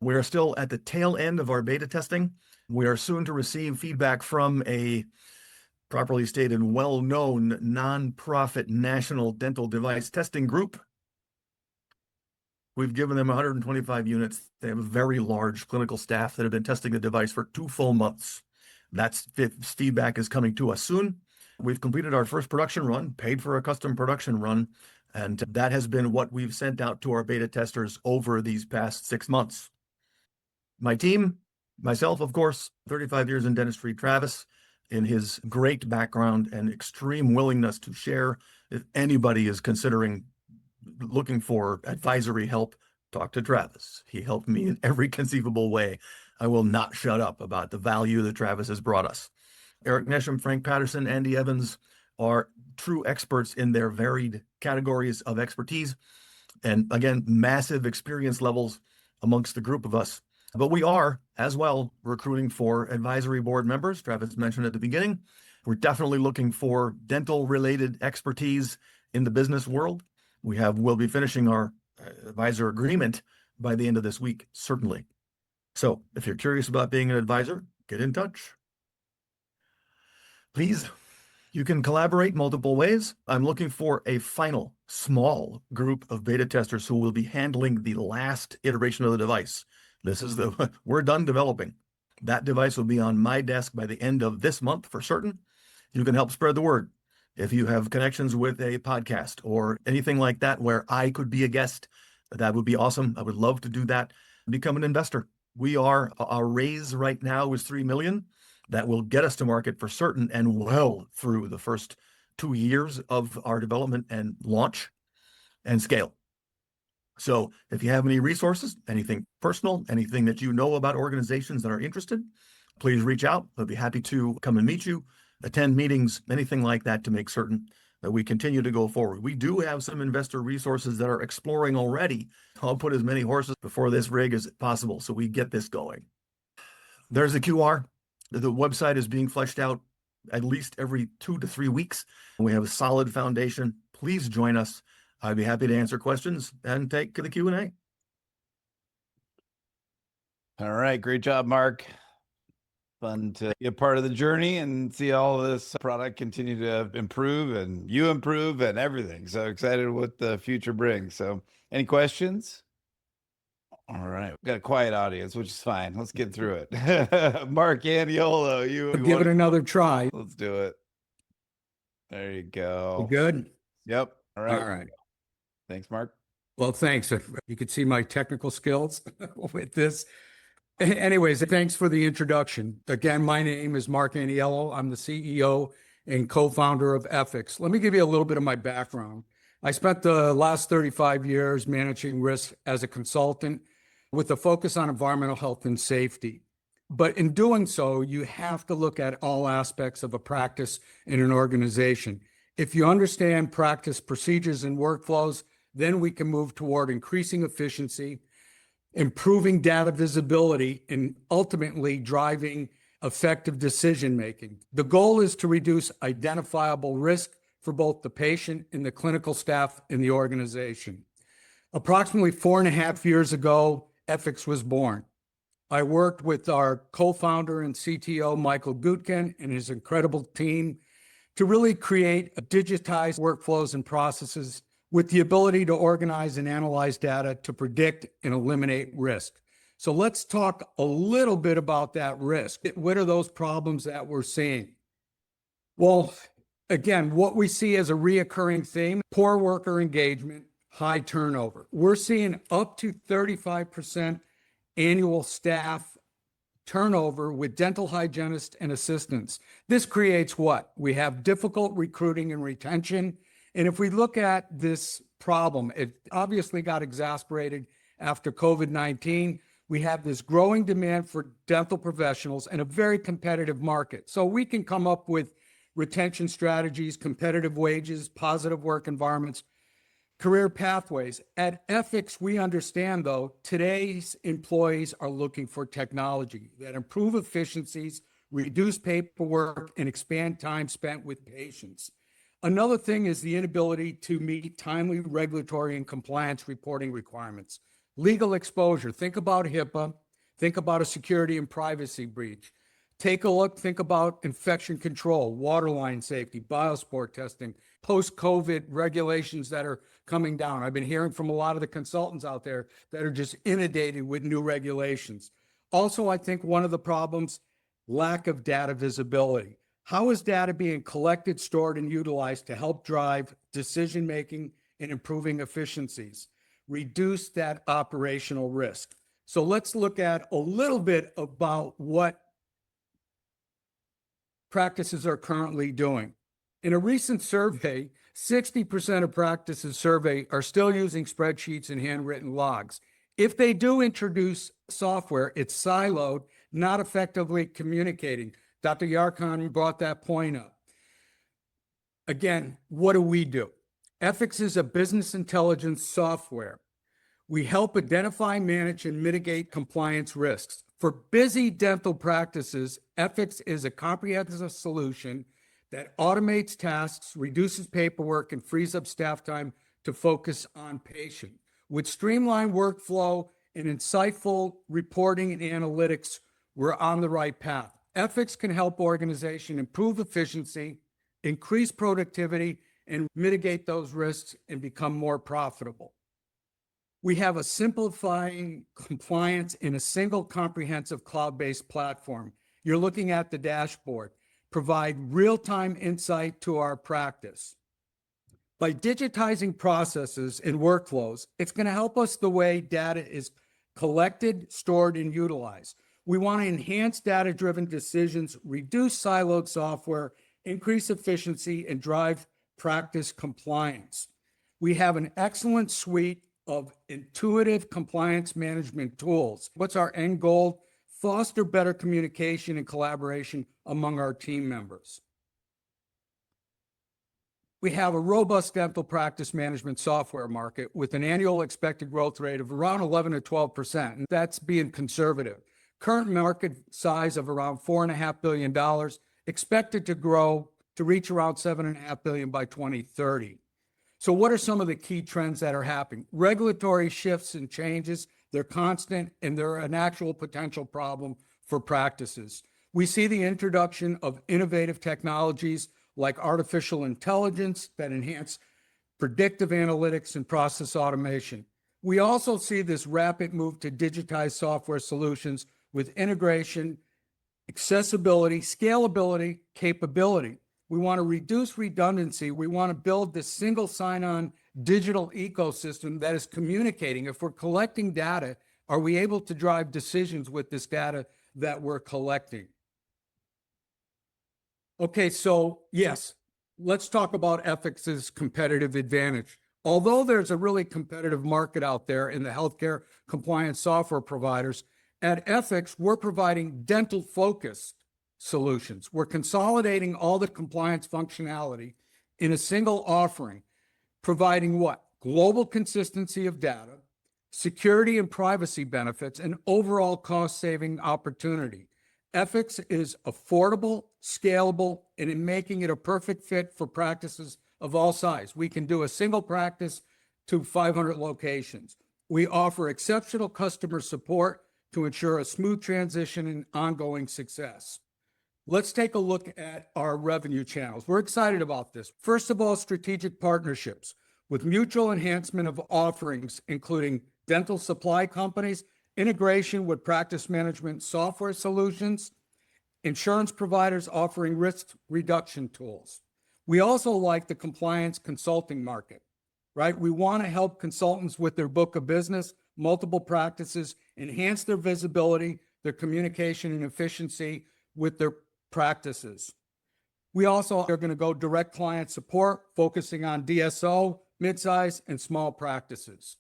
We are still at the tail end of our beta testing. We are soon to receive feedback from a properly stated, well-known nonprofit national dental device testing group. We've given them 125 units. They have a very large clinical staff that have been testing the device for 2 full months. That feedback is coming to us soon. We've completed our first production run, paid for a custom production run, and that has been what we've sent out to our beta testers over these past 6 months. My team, myself, of course, 35 years in dentistry, Travis, in his great background and extreme willingness to share. If anybody is considering looking for advisory help, talk to Travis. He helped me in every conceivable way. I will not shut up about the value that Travis has brought us. Eric Nesham, Frank Patterson, Andy Evans are true experts in their varied categories of expertise. And again, massive experience levels amongst the group of us. But we are, as well, recruiting for advisory board members. Travis mentioned at the beginning, we're definitely looking for dental-related expertise in the business world. We'll be finishing our advisor agreement by the end of this week, certainly. So if you're curious about being an advisor, get in touch. Please, you can collaborate multiple ways. I'm looking for a final small group of beta testers who will be handling the last iteration of the device. We're done developing. That device will be on my desk by the end of this month for certain. You can help spread the word. If you have connections with a podcast or anything like that where I could be a guest, that would be awesome. I would love to do that. Become an investor. Our raise right now is $3 million. that will get us to market for certain and well through the first 2 years of our development and launch and scale. So if you have any resources, anything personal, anything that you know about organizations that are interested, please reach out. I'll be happy to come and meet you, attend meetings, anything like that to make certain that we continue to go forward. We do have some investor resources that are exploring already. I'll put as many horses before this rig as possible so we get this going. There's a QR. The website is being fleshed out at least every 2 to 3 weeks. We have a solid foundation. Please join us. I'd be happy to answer questions and take the Q&A. All right. Great job, Mark. Fun to be a part of the journey and see all this product continue to improve and you improve and everything. So excited what the future brings. So any questions? All right. We've got a quiet audience, which is fine. Let's get through it. Mark Aniolo, you Give it another try. Let's do it. There you go. You good? Yep. All right. All right. Thanks, Mark. Well, thanks. You could see my technical skills with this. Anyways, thanks for the introduction. Again, my name is Mark Aniello. I'm the CEO and co-founder of Effex. Let me give you a little bit of my background. I spent the last 35 years managing risk as a consultant with a focus on environmental health and safety. But in doing so, you have to look at all aspects of a practice in an organization. If you understand practice procedures and workflows, then we can move toward increasing efficiency, improving data visibility, and ultimately driving effective decision-making. The goal is to reduce identifiable risk for both the patient and the clinical staff in the organization. Approximately 4.5 years ago, Effex was born. I worked with our co-founder and CTO, Michael Gutkin, and his incredible team to really create a digitized workflows and processes with the ability to organize and analyze data to predict and eliminate risk. So let's talk a little bit about that risk. What are those problems that we're seeing? Well, again, what we see as a reoccurring theme, poor worker engagement, high turnover. We're seeing up to 35% annual staff turnover with dental hygienists and assistants. This creates what? We have difficult recruiting and retention. And if we look at this problem, it obviously got exacerbated after COVID-19. We have this growing demand for dental professionals in a very competitive market. So we can come up with retention strategies, competitive wages, positive work environments, career pathways. At Effex, we understand, though, today's employees are looking for technology that improve efficiencies, reduce paperwork, and expand time spent with patients. Another thing is the inability to meet timely regulatory and compliance reporting requirements. Legal exposure. Think about HIPAA. Think about a security and privacy breach. Take a look, think about infection control, waterline safety, biosport testing, post-COVID regulations that are coming down. I've been hearing from a lot of the consultants out there that are just inundated with new regulations. Also, I think one of the problems, lack of data visibility. How is data being collected, stored, and utilized to help drive decision-making and improving efficiencies? Reduce that operational risk. So let's look at a little bit about what practices are currently doing. In a recent survey, 60% of practices surveyed are still using spreadsheets and handwritten logs. If they do introduce software, it's siloed, not effectively communicating. Dr. Yarkhan brought that point up. Again, what do? Effex is a business intelligence software. We help identify, manage, and mitigate compliance risks. For busy dental practices, Effex is a comprehensive solution that automates tasks, reduces paperwork, and frees up staff time to focus on patient. With streamlined workflow and insightful reporting and analytics, we're on the right path. Effex can help organizations improve efficiency, increase productivity, and mitigate those risks and become more profitable. We have a simplifying compliance in a single comprehensive cloud-based platform. You're looking at the dashboard. Provide real-time insight to our practice. By digitizing processes and workflows, it's going to help us the way data is collected, stored, and utilized. We want to enhance data-driven decisions, reduce siloed software, increase efficiency, and drive practice compliance. We have an excellent suite of intuitive compliance management tools. What's our end goal? Foster better communication and collaboration among our team members. We have a robust dental practice management software market with an annual expected growth rate of around 11 to 12%, and that's being conservative. Current market size of around $4.5 billion, expected to grow to reach around $7.5 billion by 2030. So what are some of the key trends that are happening? Regulatory shifts and changes, they're constant, and they're an actual potential problem for practices. We see the introduction of innovative technologies like artificial intelligence that enhance predictive analytics and process automation. We also see this rapid move to digitized software solutions with integration, accessibility, scalability, capability. We want to reduce redundancy. We want to build this single sign-on digital ecosystem that is communicating. If we're collecting data, are we able to drive decisions with this data that we're collecting? Okay, so yes, let's talk about Effex's competitive advantage. Although there's a really competitive market out there in the healthcare compliance software providers, at Effex, we're providing dental-focused solutions. We're consolidating all the compliance functionality in a single offering, providing what? Global consistency of data, security and privacy benefits, and overall cost-saving opportunity. Effex is affordable, scalable, and in making it a perfect fit for practices of all size. We can do a single practice to 500 locations. We offer exceptional customer support to ensure a smooth transition and ongoing success. Let's take a look at our revenue channels. We're excited about this. First of all, strategic partnerships with mutual enhancement of offerings, including dental supply companies, integration with practice management software solutions, insurance providers offering risk reduction tools. We also like the compliance consulting market, right? We want to help consultants with their book of business, multiple practices, enhance their visibility, their communication and efficiency with their practices. We also are going to go direct client support, focusing on DSO, midsize, and small practices.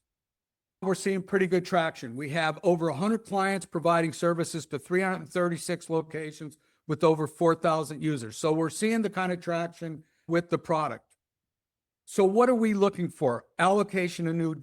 We're seeing pretty good traction. We have over 100 clients providing services to 336 locations with over 4,000 users. So we're seeing the kind of traction with the product. So what are we looking for? Allocation of new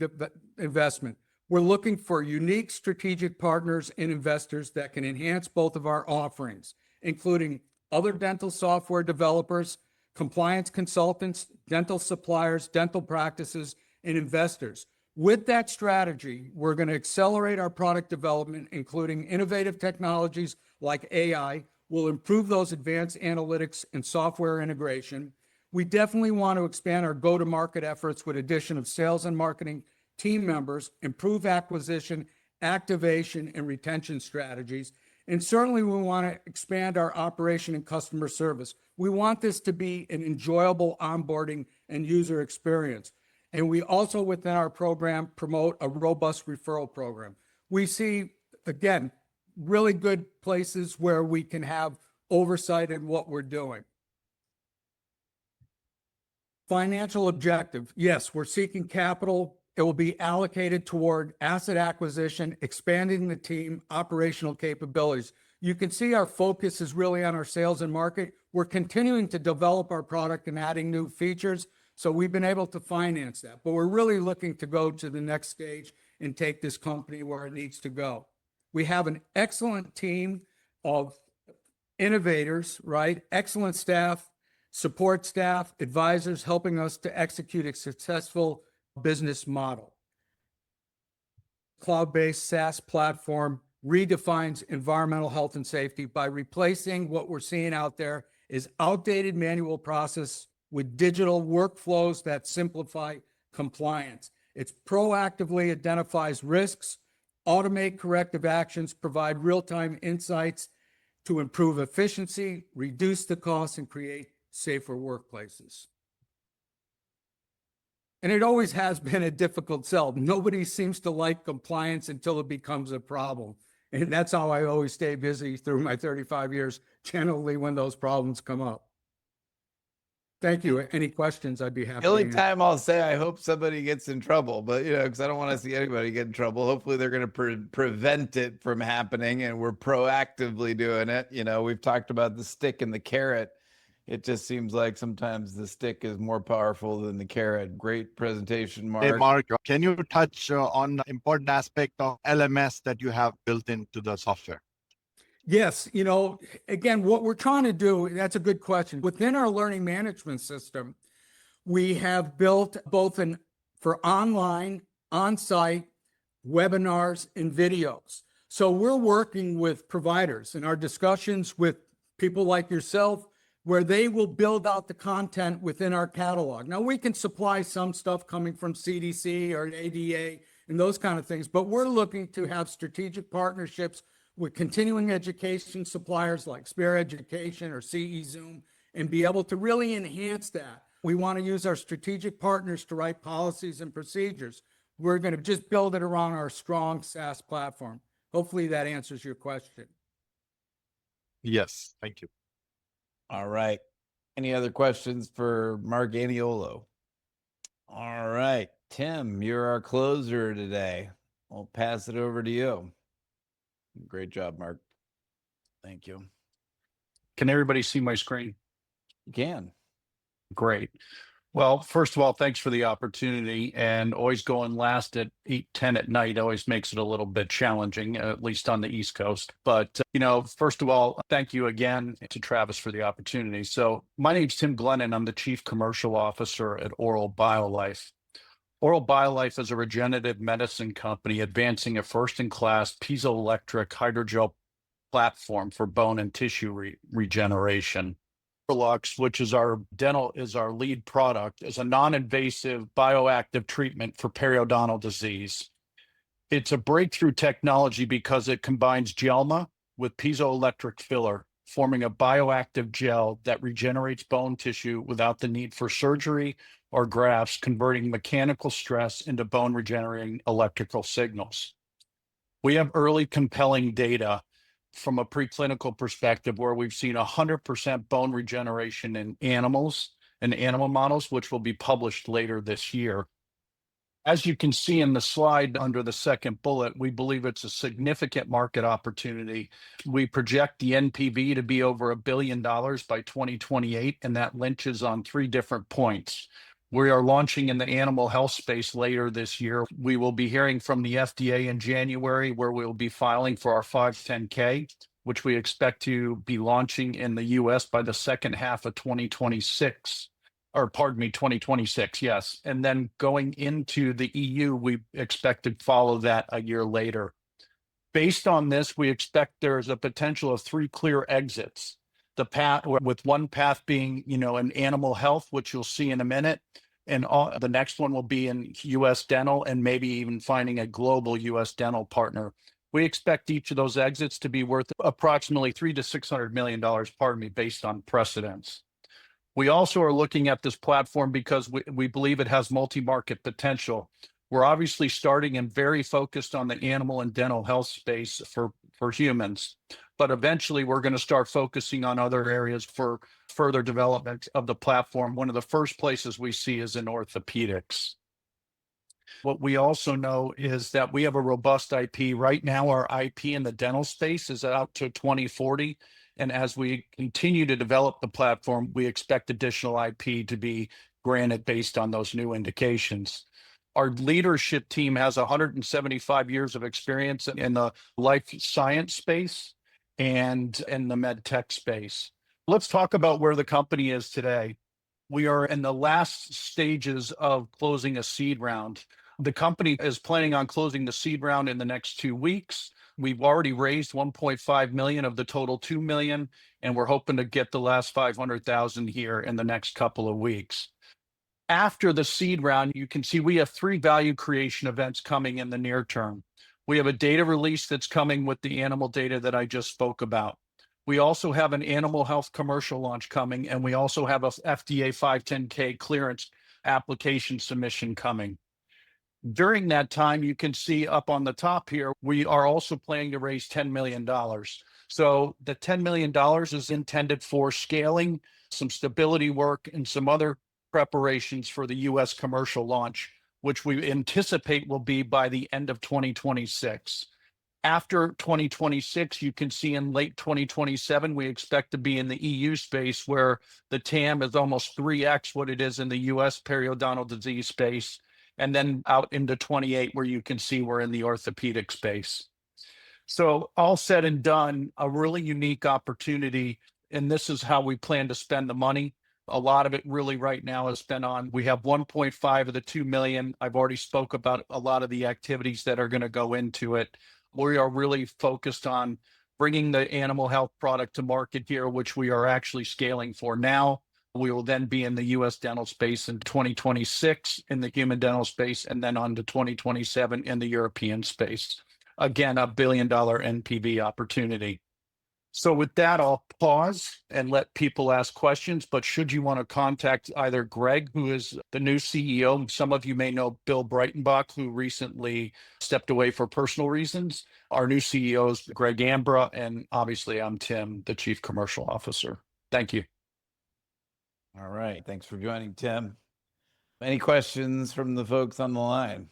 investment. We're looking for unique strategic partners and investors that can enhance both of our offerings, including other dental software developers, compliance consultants, dental suppliers, dental practices, and investors. With that strategy, we're going to accelerate our product development, including innovative technologies like AI. We'll improve those advanced analytics and software integration. We definitely want to expand our go-to-market efforts with addition of sales and marketing team members, improve acquisition, activation, and retention strategies. And certainly we want to expand our operation and customer service. We want this to be an enjoyable onboarding and user experience. And we also, within our program, promote a robust referral program. We see, again, really good places where we can have oversight in what we're doing. Financial objective. Yes, we're seeking capital. It will be allocated toward asset acquisition, expanding the team, operational capabilities. You can see our focus is really on our sales and market. We're continuing to develop our product and adding new features. So we've been able to finance that, but we're really looking to go to the next stage and take this company where it needs to go. We have an excellent team of innovators, right? Excellent staff, support staff, advisors helping us to execute a successful business model. Cloud-based SaaS platform redefines environmental health and safety by replacing what we're seeing out there is outdated manual process with digital workflows that simplify compliance. It proactively identifies risks, automate corrective actions, provide real-time insights to improve efficiency, reduce the costs, and create safer workplaces. And it always has been a difficult sell. Nobody seems to like compliance until it becomes a problem. And that's how I always stay busy through my 35 years, generally when those problems come up. Thank you. Any questions, I'd be happy The only to answer. time I'll say I hope somebody gets in trouble, but because I don't want to see anybody get in trouble. Hopefully, they're going to prevent it from happening, and we're proactively doing it. We've talked about the stick and the carrot. It just seems like sometimes the stick is more powerful than the carrot. Great presentation, Mark. Hey, Mark, can you touch on the important aspect of LMS that you have built into the software? Yes, again, what we're trying to do, that's a good question. Within our learning management system, we have built both for online, on-site, webinars, and videos. So we're working with providers in our discussions with people like yourself, where they will build out the content within our catalog. Now, we can supply some stuff coming from CDC or ADA and those kind of things, but we're looking to have strategic partnerships with continuing education suppliers like Spear Education or CE Zoom and be able to really enhance that. We want to use our strategic partners to write policies and procedures. We're going to just build it around our strong SaaS platform. Hopefully that answers your question. Yes, thank you. All right. Any other questions for Mark Aniolo? All right. Tim, you're our closer today. I'll pass it over to you. Great job, Mark. Thank you. Can everybody see my screen? You can. Great. Well, first of all, thanks for the opportunity, and always going last at 8:10 at night always makes it a little bit challenging, at least on the East Coast. But, first of all, thank you again to Travis for the opportunity. So my name's Tim Glennon. I'm the Chief Commercial Officer at Oral Biolife. Oral Biolife is a regenerative medicine company advancing a first-in-class piezoelectric hydrogel platform for bone and tissue regeneration. Lux, which is our lead product, is a non-invasive bioactive treatment for periodontal disease. It's a breakthrough technology because it combines GELMA with piezoelectric filler, forming a bioactive gel that regenerates bone tissue without the need for surgery or grafts, converting mechanical stress into bone regenerating electrical signals. We have early compelling data from a preclinical perspective where we've seen 100% bone regeneration in animals and animal models, which will be published later this year. As you can see in the slide under the second bullet, we believe it's a significant market opportunity. We project the NPV to be over $1 billion by 2028, and that lynches on 3 different points. We are launching in the animal health space later this year. We will be hearing from the FDA in January, where we'll be filing for our 510K, which we expect to be launching in the US by the second half of 2026. 2026, yes. And then going into the EU, we expect to follow that a year later. Based on this, we expect there's a potential of 3 clear exits. The path, with one path being, in animal health, which you'll see in a minute, and the next one will be in U.S. dental, and maybe even finding a global U.S. dental partner. We expect each of those exits to be worth approximately $300 to $600 million, based on precedents. We also are looking at this platform because we believe it has multi-market potential. We're obviously starting and very focused on the animal and dental health space for humans, but eventually we're going to start focusing on other areas for further development of the platform. One of the first places we see is in orthopedics. What we also know is that we have a robust IP. Right now, our IP in the dental space is out to 2040. And as we continue to develop the platform, we expect additional IP to be granted based on those new indications. Our leadership team has 175 years of experience in the life science space and in the med tech space. Let's talk about where the company is today. We are in the last stages of closing a seed round. The company is planning on closing the seed round in the next 2 weeks. We've already raised 1.5 million of the total 2 million, and we're hoping to get the last 500,000 here in the next couple of weeks. After the seed round, you can see we have 3 value creation events coming in the near term. We have a data release that's coming with the animal data that I just spoke about. We also have an animal health commercial launch coming, and we also have a FDA 510K clearance application submission coming. During that time, you can see up on the top here, we are also planning to raise $10 million. So the $10 million is intended for scaling, some stability work, and some other preparations for the US commercial launch, which we anticipate will be by the end of 2026. After 2026, you can see in late 2027, we expect to be in the EU space where the TAM is almost 3x what it is in the US periodontal disease space. And then out into 28, where you can see we're in the orthopedic space. So all said and done, a really unique opportunity. And this is how we plan to spend the money. A lot of it really right now is spent on, we have 1.5 of the 2 million. I've already spoke about a lot of the activities that are going to go into it. We are really focused on bringing the animal health product to market here, which we are actually scaling for now. We will then be in the US dental space in 2026 in the human dental space, and then on to 2027 in the European space. Again, $1 billion NPV opportunity. So with that, I'll pause and let people ask questions. But should you want to contact either Greg, who is the new CEO, some of you may know Bill Breitenbach, who recently stepped away for personal reasons. Our new CEO is Greg Ambra, and obviously I'm Tim, the Chief Commercial Officer. Thank you. All right. Thanks for joining, Tim. Any questions from the folks on the line?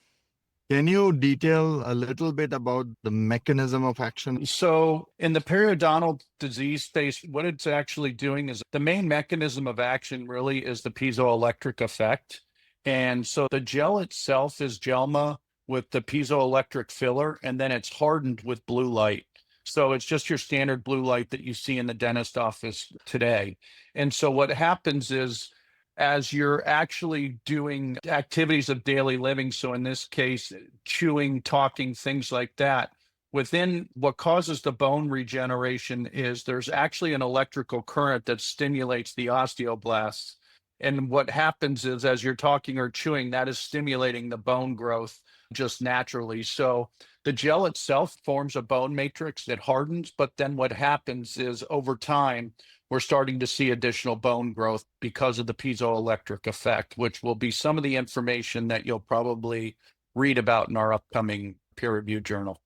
Can you detail a little bit about the mechanism of action? So in the periodontal disease space, what it's actually doing is the main mechanism of action really is the piezoelectric effect. And so the gel itself is Gelma with the piezoelectric filler, and then it's hardened with blue light. So it's just your standard blue light that you see in the dentist office today. And so what happens is, as you're actually doing activities of daily living, so in this case, chewing, talking, things like that, within what causes the bone regeneration is there's actually an electrical current that stimulates the osteoblasts. And what happens is, as you're talking or chewing, that is stimulating the bone growth just naturally. So the gel itself forms a bone matrix that hardens, but then what happens is over time, we're starting to see additional bone growth because of the piezoelectric effect, which will be some of the information that you'll probably read about in our upcoming peer-reviewed journal.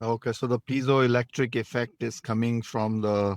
Okay, so the piezoelectric effect is coming from the,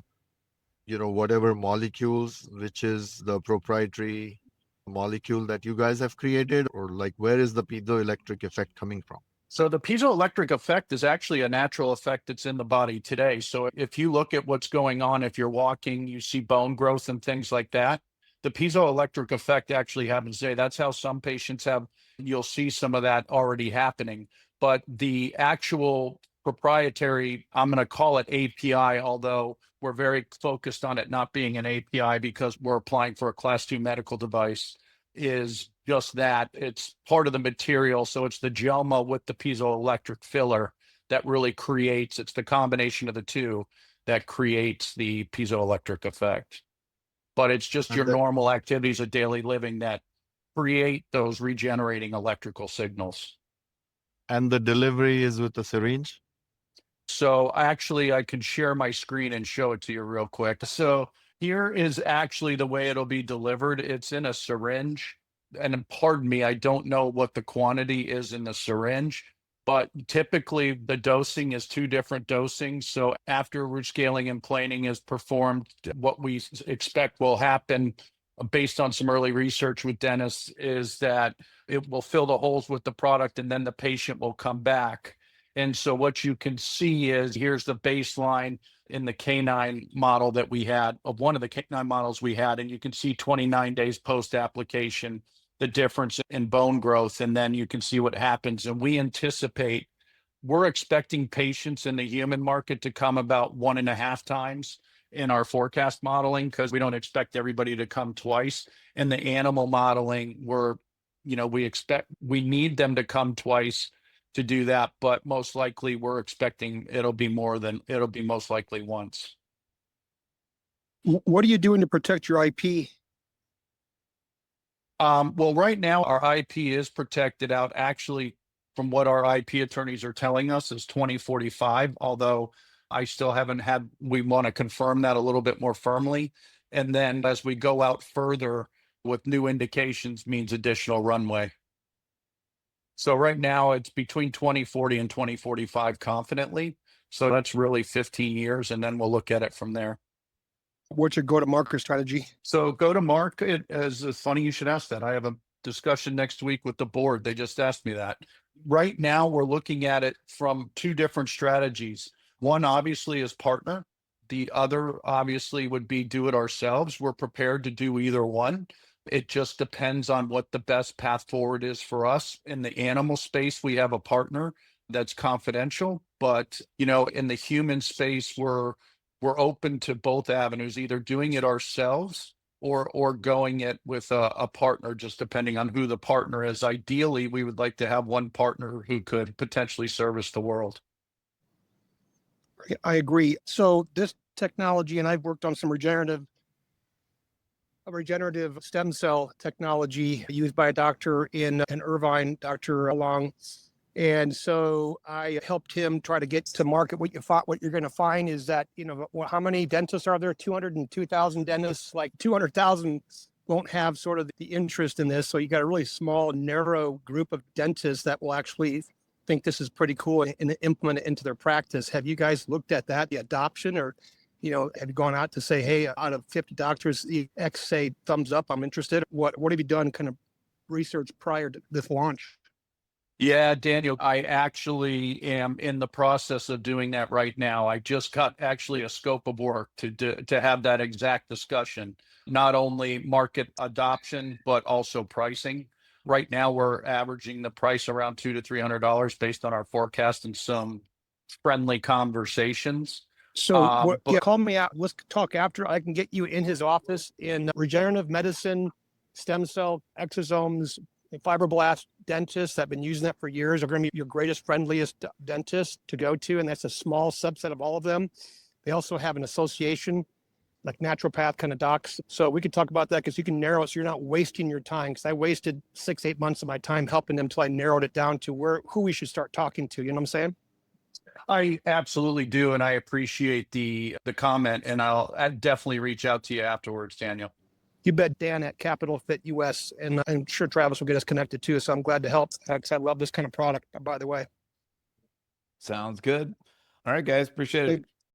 whatever molecules, which is the proprietary molecule that you guys have created, or like where is the piezoelectric effect coming from? So the piezoelectric effect is actually a natural effect that's in the body today. So if you look at what's going on, if you're walking, you see bone growth and things like that. The piezoelectric effect actually happens today. That's how some patients have, you'll see some of that already happening. But the actual proprietary, I'm going to call it API, although we're very focused on it not being an API because we're applying for a Class 2 medical device, is just that. It's part of the material. So it's the Gelma with the piezoelectric filler that really creates, it's the combination of the two that creates the piezoelectric effect. But it's just your normal activities of daily living that create those regenerating electrical signals. And the delivery is with a syringe? So actually, I can share my screen and show it to you real quick. So here is actually the way it'll be delivered. It's in a syringe. And pardon me, I don't know what the quantity is in the syringe, but typically the dosing is 2 different dosings. So after root scaling and planing is performed, what we expect will happen based on some early research with dentists is that it will fill the holes with the product and then the patient will come back. And so what you can see is here's the baseline in the canine model that we had, of one of the canine models we had, and you can see 29 days post-application, the difference in bone growth, and then you can see what happens. And we anticipate, we're expecting patients in the human market to come about 1.5 times in our forecast modeling because we don't expect everybody to come twice. In the animal modeling, we need them to come twice to do that, but most likely we're expecting it'll be most likely once. What are you doing to protect your IP? Well, right now our IP is protected out. Actually, from what our IP attorneys are telling us, is 2045, although I still haven't had, we want to confirm that a little bit more firmly. And then as we go out further with new indications means additional runway. So right now it's between 2040 and 2045 confidently. So that's really 15 years, and then we'll look at it from there. What's your go-to-market strategy? So go to market, as funny you should ask that. I have a discussion next week with the board. They just asked me that. Right now, we're looking at it from two different strategies. One obviously is partner. The other obviously would be do it ourselves. We're prepared to do either one. It just depends on what the best path forward is for us. In the animal space, we have a partner that's confidential, but in the human space, we're open to both avenues, either doing it ourselves or going it with a partner, just depending on who the partner is. Ideally, we would like to have one partner who could potentially service the world. I agree. So this technology, and I've worked on some regenerative stem cell technology used by a doctor in Irvine, Dr. Long. And so I helped him try to get to market. What you're going to find is that, how many dentists are there? 202,000 dentists, like 200,000 won't have sort of the interest in this. So you got a really small, narrow group of dentists that will actually think this is pretty cool and implement it into their practice. Have you guys looked at that, the adoption, or, have you gone out to say, hey, out of 50 doctors, the X say thumbs up, I'm interested? What have you done kind of research prior to this launch? Yeah, Daniel, I actually am in the process of doing that right now. I just got actually a scope of work to have that exact discussion, not only market adoption, but also pricing. Right now, we're averaging the price around $200 to $300 based on our forecast and some friendly conversations. So call me out. Let's talk after. I can get you in his office in regenerative medicine, stem cell, exosomes, fibroblast dentists that have been using that for years are going to be your greatest, friendliest dentist to go to. And that's a small subset of all of them. They also have an association, like naturopath kind of docs. So we could talk about that because you can narrow it so you're not wasting your time. Because I wasted 6-8 months of my time helping them until I narrowed it down to who we should start talking to. You know what I'm saying? I absolutely do. And I appreciate the comment. And I'll definitely reach out to you afterwards, Daniel. You bet, Dan at Capital Fit US, and I'm sure Travis will get us connected too. So I'm glad to help because I love this kind of product, by the way. Sounds good. All right, guys. Appreciate it.